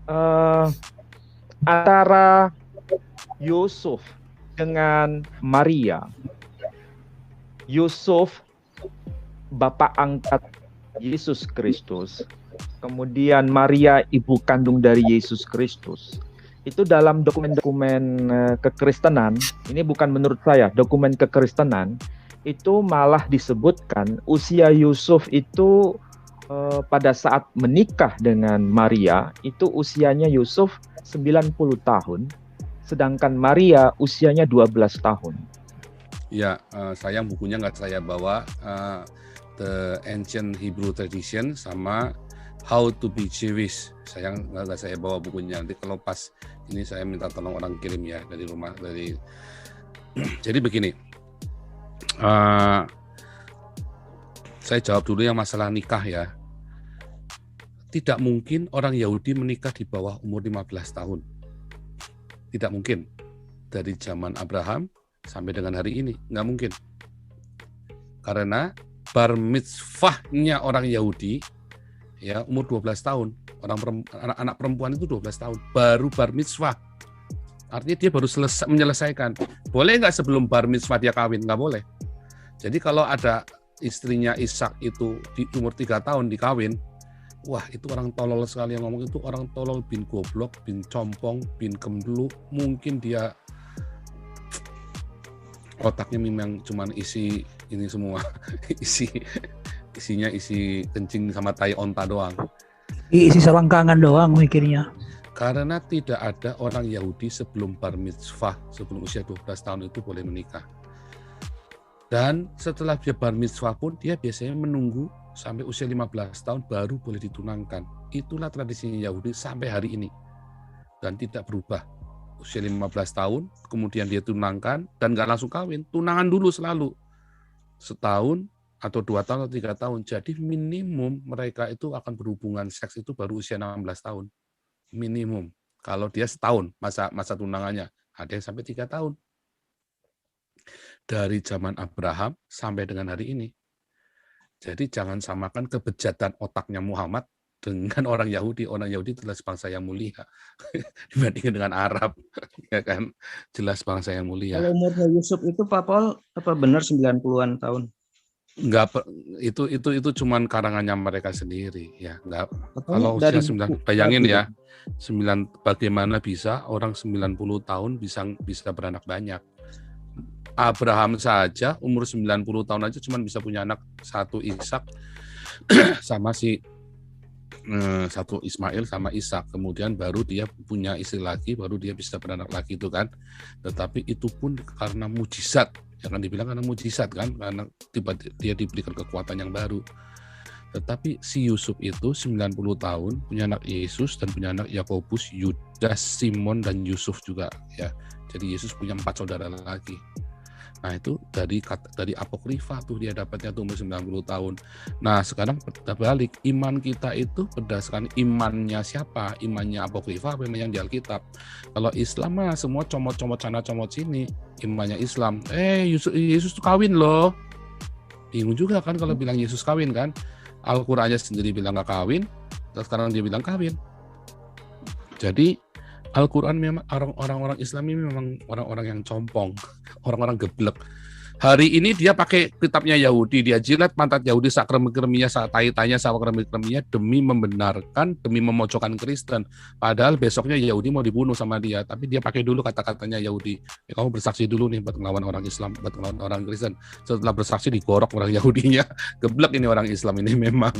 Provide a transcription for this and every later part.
eh, antara Yusuf dengan Maria. Yusuf, bapak angkat Yesus Kristus, kemudian Maria, ibu kandung dari Yesus Kristus. Itu dalam dokumen-dokumen kekristenan, ini bukan menurut saya, dokumen kekristenan, itu malah disebutkan usia Yusuf itu pada saat menikah dengan Maria, itu usianya Yusuf 90 tahun, sedangkan Maria usianya 12 tahun. Ya, sayang bukunya nggak saya bawa, The Ancient Hebrew Tradition sama How to be Jewish. Sayang nggak saya bawa bukunya. Nanti kalau pas ini saya minta tolong orang kirim ya dari rumah. Jadi begini, saya jawab dulu yang masalah nikah ya. Tidak mungkin orang Yahudi menikah di bawah umur 15 tahun. Tidak mungkin. Dari zaman Abraham sampai dengan hari ini, nggak mungkin. Karena bar mitzvahnya orang Yahudi, ya umur 12 tahun. Anak perempuan itu 12 tahun, baru bar mitzvah. Artinya dia baru menyelesaikan. Boleh nggak sebelum bar mitzvah dia kawin? Nggak boleh. Jadi kalau ada istrinya Ishak itu di umur 3 tahun dikawin, wah itu orang tolol sekali yang ngomong itu, orang tolol, bin goblok, bin compong, bin kemdelu. Mungkin dia otaknya memang cuman isi ini semua, isinya isi kencing sama tai onta doang. Isi selangkangan doang mikirnya. Karena tidak ada orang Yahudi sebelum bar mitzvah, sebelum usia 12 tahun itu boleh menikah. Dan setelah dia bar mitzvah pun dia biasanya menunggu sampai usia 15 tahun baru boleh ditunangkan. Itulah tradisinya Yahudi sampai hari ini. Dan tidak berubah. Usia 15 tahun, kemudian dia tunangkan, dan nggak langsung kawin. Tunangan dulu selalu. Setahun, atau 2 tahun, atau 3 tahun. Jadi minimum mereka itu akan berhubungan seks itu baru usia 16 tahun. Minimum. Kalau dia setahun masa tunangannya. Ada yang sampai 3 tahun. Dari zaman Abraham sampai dengan hari ini. Jadi jangan samakan kebejatan otaknya Muhammad dengan orang Yahudi. Orang Yahudi adalah bangsa yang mulia dibandingkan dengan Arab, ya kan? Jelas bangsa yang mulia. Kalau umurnya Yusuf itu Pak Paul apa benar 90-an tahun? Enggak, itu cuman karangannya mereka sendiri ya. Enggak. Kalau usia 9, bayangin ya. 9 bagaimana bisa orang 90 tahun bisa beranak banyak. Abraham saja umur 90 tahun aja cuman bisa punya anak satu Ishak sama satu Ismail sama Ishak, kemudian baru dia punya istri lagi, baru dia bisa beranak lagi itu kan. Tetapi itu pun karena mujizat, jangan dibilang karena mujizat kan, karena dia diberikan kekuatan yang baru. Tetapi si Yusuf itu 90 tahun punya anak Yesus dan punya anak Yakobus, Yudas, Simon dan Yusuf juga ya. Jadi Yesus punya 4 saudara lagi. Nah itu dari apokrifa tuh dia dapatnya tuh umur 90 tahun. Nah sekarang berbalik, iman kita itu berdasarkan imannya siapa? Imannya apokrifa apa iman yang di Alkitab? Kalau Islam mah semua comot-comot sana comot sini, imannya Islam. Yesus tuh kawin loh. Bingung juga kan kalau bilang Yesus kawin kan? Al-Qur'annya sendiri bilang gak kawin, terus sekarang dia bilang kawin. Jadi Al-Quran memang orang-orang Islam ini memang orang-orang yang compong, orang-orang geblek. Hari ini dia pakai kitabnya Yahudi, dia jilat pantat Yahudi, sak kremi-kreminya, sak tai-tainya, sak kremi-kreminya demi membenarkan, demi memojokkan Kristen. Padahal besoknya Yahudi mau dibunuh sama dia, tapi dia pakai dulu kata-katanya Yahudi. Ya, kamu bersaksi dulu nih buat melawan orang Islam, buat melawan orang Kristen. Setelah bersaksi digorok orang Yahudinya, geblek ini orang Islam ini memang.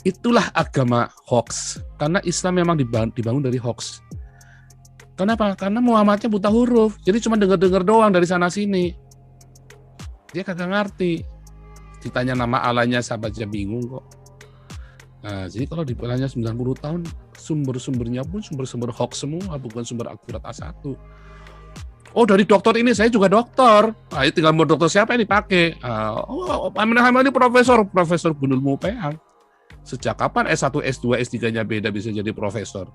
Itulah agama hoax. Karena Islam memang dibangun dari hoax. Kenapa? Karena Muhammadnya buta huruf. Jadi cuma dengar-dengar doang dari sana-sini. Dia kagak ngerti. Ditanya nama Allahnya siapa aja bingung kok. Nah, jadi kalau dipelanya 90 tahun, sumber-sumbernya pun sumber-sumber hoax semua, bukan sumber akurat A1. Oh, dari dokter ini, saya juga dokter. Nah, tinggal mau dokter siapa ini pakai. Ini Profesor Bunul Mupeang. Sejak kapan S1, S2, S3-nya beda bisa jadi profesor?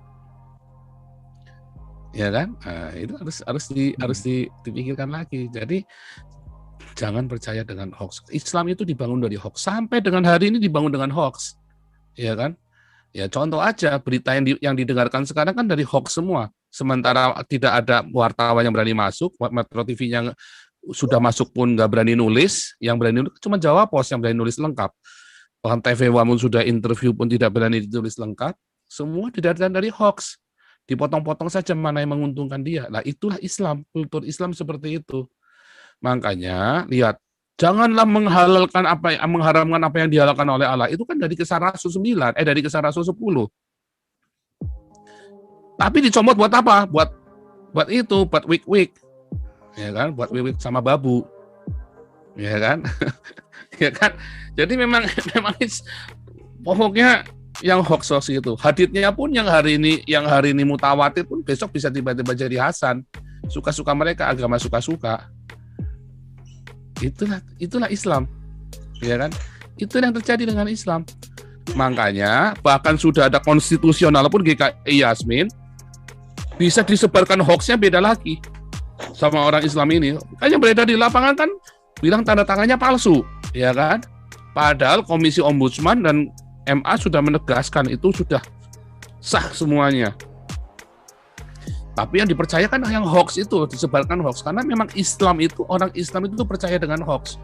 Ya kan? Nah, itu harus dipikirkan lagi. Jadi jangan percaya dengan hoax. Islam itu dibangun dari hoax. Sampai dengan hari ini dibangun dengan hoax. Ya kan? Ya contoh aja berita yang didengarkan sekarang kan dari hoax semua. Sementara tidak ada wartawan yang berani masuk, Metro TV yang sudah masuk pun nggak berani nulis, yang berani nulis cuma Jawa Pos yang berani nulis lengkap. Bahkan TV One sudah interview pun tidak berani ditulis lengkap. Semua didatangkan dari hoax. Dipotong-potong saja mana yang menguntungkan dia. Nah itulah Islam, kultur Islam seperti itu. Makanya lihat, janganlah mengharamkan apa yang dihalalkan oleh Allah. Itu kan dari Kisah Rasul 9, dari Kisah Rasul 10. Tapi dicomot buat apa? Buat wik-wik. Ya kan? Buat wik-wik sama babu. Ya kan? Ya kan? Jadi memang pokoknya yang hoax itu. Haditsnya pun yang hari ini mutawatir pun besok bisa tiba-tiba jadi hasan. Suka-suka mereka, agama suka-suka. Itulah Islam, ya kan? Itu yang terjadi dengan Islam. Makanya bahkan sudah ada konstitusional pun GKI Yasmin bisa disebarkan hoaxnya beda lagi sama orang Islam ini. Kan yang beredar di lapangan kan bilang tanda tangannya palsu, ya kan? Padahal Komisi Ombudsman dan MA sudah menegaskan itu sudah sah semuanya. Tapi yang dipercayakan yang hoax itu, disebarkan hoax. Karena memang orang Islam itu percaya dengan hoax.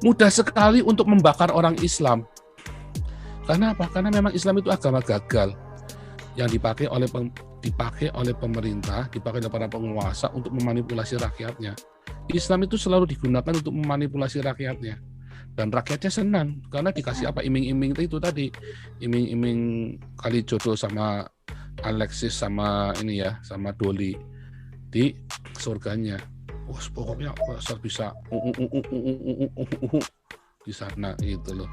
Mudah sekali untuk membakar orang Islam. Karena apa? Karena memang Islam itu agama gagal. Yang dipakai oleh pemerintah, dipakai oleh para penguasa untuk memanipulasi rakyatnya. Islam itu selalu digunakan untuk memanipulasi rakyatnya. Dan rakyatnya senang. Karena dikasih apa? Iming-iming itu tadi. Iming-iming kali jodoh sama Alexis sama Doli di surganya. Wah, pokoknya asal bisa di sana itu loh.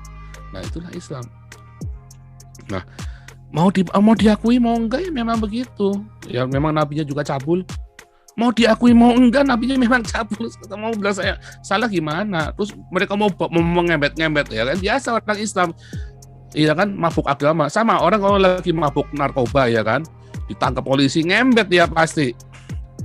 Nah, itulah Islam. Nah, mau diakui mau enggak ya memang begitu. Ya memang nabinya juga cabul. Mau diakui mau enggak nabinya memang cabul. Mau bilang saya salah gimana? Terus mereka mau mengembet-ngembet ya kan biasa orang Islam. Iya kan, mabuk agama. Sama orang kalau lagi mabuk narkoba ya kan, ditangkap polisi, ngembet dia pasti.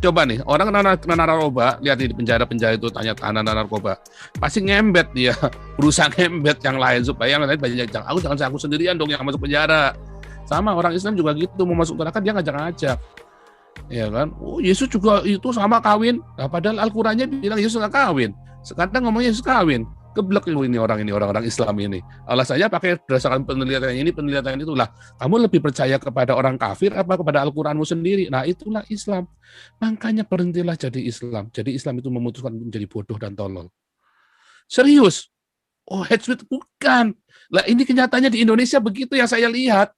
Coba nih, orang kena narkoba, lihat di penjara-penjara itu tanya narkoba. Pasti ngembet dia, berusaha ngembet yang lain supaya yang lain banyak jangan aku sendirian dong yang masuk penjara. Sama orang Islam juga gitu, mau masuk neraka dia ngajak-ngajak. Ya kan? Oh, Yesus juga itu sama kawin. Nah, padahal Al-Qur'annya bilang Yesus enggak kawin. Sekarang ngomongnya Yesus kawin. Keblek orang-orang Islam ini. Alasannya pakai berdasarkan penelitian itulah. Kamu lebih percaya kepada orang kafir apa kepada Al-Qur'anmu sendiri? Nah, itulah Islam. Makanya berhentilah jadi Islam. Jadi Islam itu memutuskan menjadi bodoh dan tolol. Serius. Oh, hate speech bukan. Lah ini kenyataannya di Indonesia begitu yang saya lihat.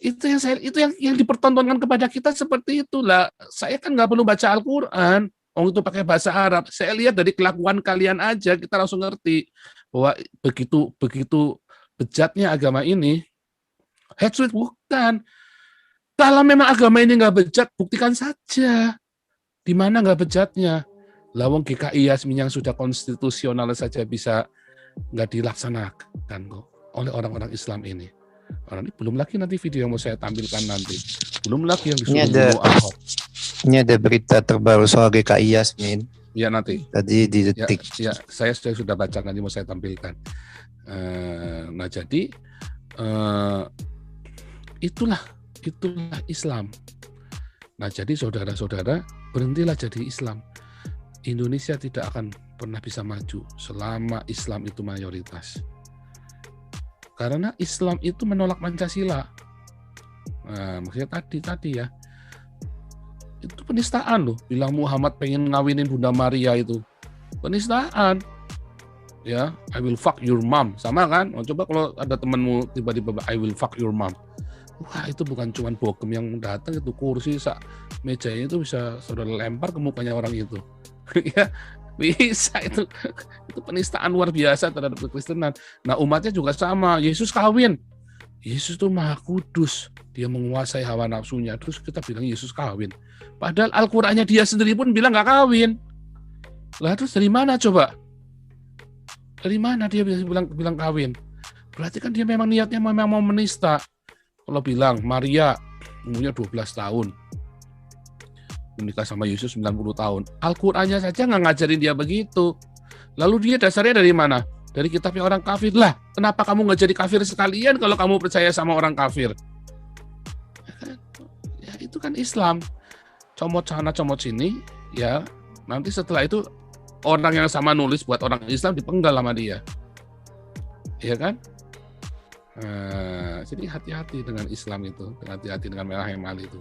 Itu yang dipertontonkan kepada kita seperti itulah. Saya kan nggak perlu baca Al-Qur'an. Itu pakai bahasa Arab. Saya lihat dari kelakuan kalian aja kita langsung ngerti bahwa begitu bejatnya agama ini. Hate speech bukan. Kalau memang agama ini nggak bejat, buktikan saja. Di mana nggak bejatnya? Lawang GKI Yasmin yang sudah konstitusional saja bisa nggak dilaksanakan kok oleh orang-orang Islam ini. Orang ini belum lagi nanti video yang mau saya tampilkan nanti. Belum lagi yang disuruh bunuh Ahok. Ini ada berita terbaru soal GKI Yasmin. Ya nanti. Tadi di Detik. Ya, saya sudah baca nanti mau saya tampilkan. Nah jadi itulah Islam. Nah jadi saudara-saudara berhentilah jadi Islam. Indonesia tidak akan pernah bisa maju selama Islam itu mayoritas. Karena Islam itu menolak Pancasila. Nah, maksudnya tadi ya. Itu penistaan loh. Bilang Muhammad pengen ngawinin Bunda Maria itu. Penistaan. Ya, I will fuck your mom. Sama kan? Coba kalau ada temanmu tiba-tiba I will fuck your mom. Wah, itu bukan cuma bogem yang datang, itu kursi mejanya itu bisa saudara lempar ke mukanya orang itu. Ya, bisa itu penistaan luar biasa terhadap kekristenan. Nah, umatnya juga sama. Yesus kawin. Yesus itu Maha Kudus. Dia menguasai hawa nafsunya. Terus kita bilang Yesus kawin. Padahal Al-Qur'annya dia sendiri pun bilang nggak kawin. Lah terus dari mana coba? Dari mana dia bisa bilang kawin? Berarti kan dia memang niatnya memang mau menista. Kalau bilang Maria umurnya 12 tahun. Menikah sama Yesus 90 tahun. Al-Qur'annya saja nggak ngajarin dia begitu. Lalu dia dasarnya dari mana? dari kitabnya orang kafir. Lah, kenapa kamu nggak jadi kafir sekalian kalau kamu percaya sama orang kafir? Ya itu kan Islam. Comot sana comot sini, ya nanti setelah itu orang yang sama nulis buat orang Islam dipenggal sama dia, ya kan? Jadi hati-hati dengan Islam itu, hati-hati dengan merah yang mal itu.